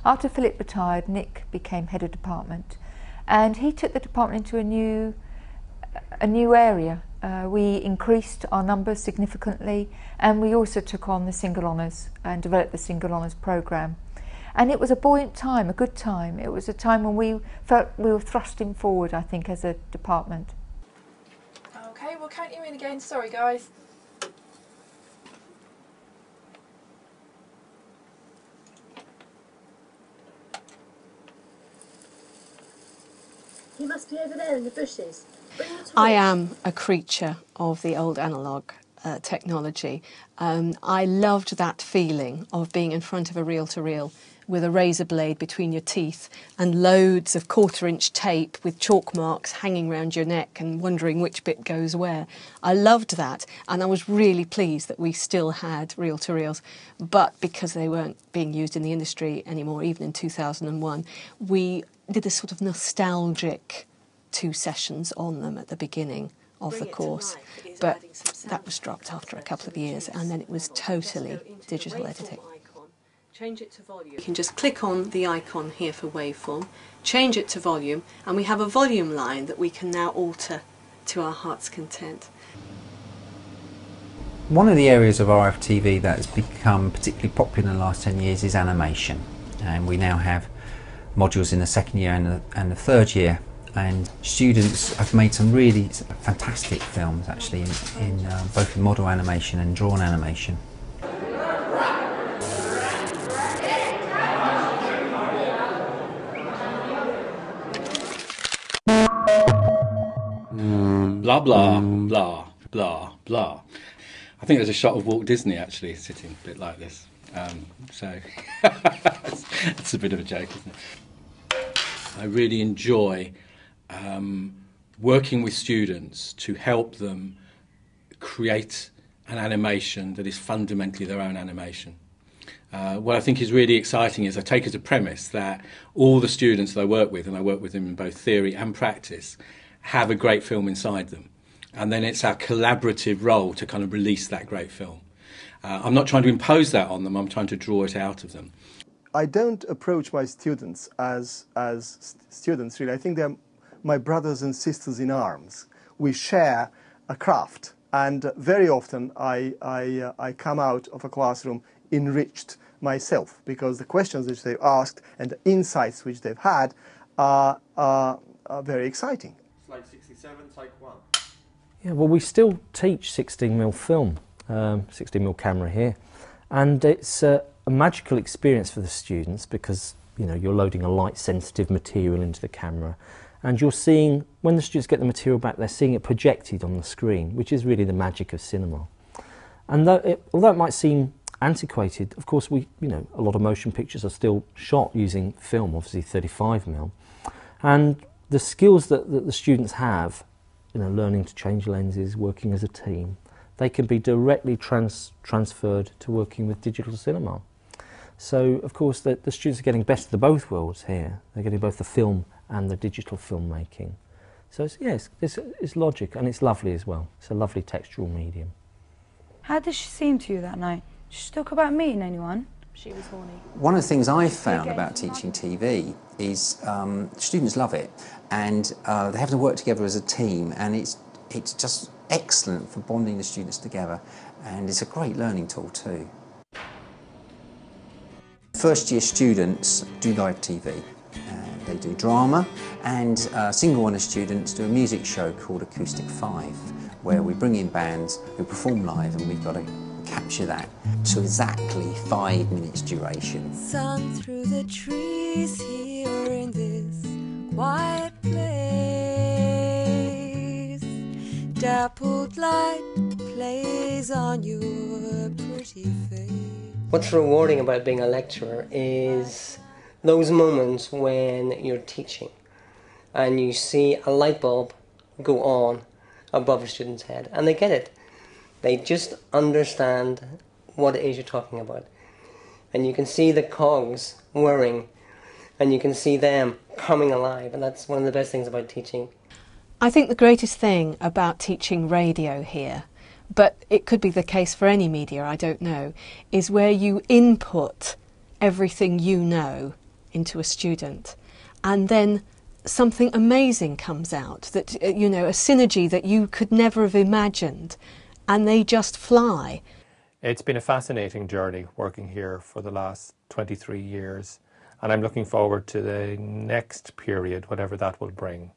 After Philip retired, Nick became head of department, and he took the department into a new area. We increased our numbers significantly, and we also took on the single honours and developed the single honours programme. And it was a buoyant time, a good time. It was a time when we felt we were thrusting forward, I think, as a department. Okay, we'll count you in again. Sorry, guys. He must be over there in the bushes. I am a creature of the old analogue technology. I loved that feeling of being in front of a reel-to-reel with a razor blade between your teeth and loads of quarter-inch tape with chalk marks hanging round your neck and wondering which bit goes where. I loved that, and I was really pleased that we still had reel-to-reels, but because they weren't being used in the industry anymore, even in 2001, we did a sort of nostalgic 2 sessions on them at the beginning of the course, but that was dropped after a couple of years, and then it was totally digital editing. Change it to volume. You can just click on the icon here for waveform, change it to volume, and we have a volume line that we can now alter to our heart's content. One of the areas of RFTV that has become particularly popular in the last 10 years is animation, and we now have modules in the 2nd year and the 3rd year, and students have made some really fantastic films actually in both model animation and drawn animation. Blah, blah, blah, blah, blah. I think there's a shot of Walt Disney actually sitting a bit like this. So it's a bit of a joke, isn't it? I really enjoy working with students to help them create an animation that is fundamentally their own animation. What I think is really exciting is I take as a premise that all the students that I work with, and I work with them in both theory and practice, have a great film inside them. And then it's our collaborative role to kind of release that great film. I'm not trying to impose that on them, I'm trying to draw it out of them. I don't approach my students as students, really. I think they're my brothers and sisters in arms. We share a craft, and very often I come out of a classroom enriched myself, because the questions which they've asked and the insights which they've had are very exciting. Slide 67, take 1. Yeah, well, we still teach 16mm film, 16mm camera here, and it's a magical experience for the students because, you know, you're loading a light-sensitive material into the camera, and you're seeing, when the students get the material back, they're seeing it projected on the screen, which is really the magic of cinema. And although it might seem antiquated, of course, a lot of motion pictures are still shot using film, obviously 35mm, and the skills that the students have, learning to change lenses, working as a team, they can be directly transferred to working with digital cinema. So, of course, the students are getting best of the both worlds here. They're getting both the film and the digital filmmaking. So, it's logic, and it's lovely as well. It's a lovely textural medium. How did she seem to you that night? Did she talk about meeting anyone? She was horny. One of the things I found about teaching TV is students love it, and they have to work together as a team, and it's just excellent for bonding the students together, and it's a great learning tool too. First year students do live TV, they do drama, and single honour students do a music show called Acoustic 5, where we bring in bands who perform live, and we've got to capture that to exactly 5 minutes duration. Sun through the trees here in this quiet place, dappled light plays on your pretty face. What's rewarding about being a lecturer is those moments when you're teaching and you see a light bulb go on above a student's head, and they get it. They just understand what it is you're talking about. And you can see the cogs whirring, and you can see them coming alive, and that's one of the best things about teaching. I think the greatest thing about teaching radio here, but it could be the case for any media, I don't know, is where you input everything you know into a student, and then something amazing comes out, that you know, a synergy that you could never have imagined, and they just fly. It's been a fascinating journey working here for the last 23 years, and I'm looking forward to the next period, whatever that will bring.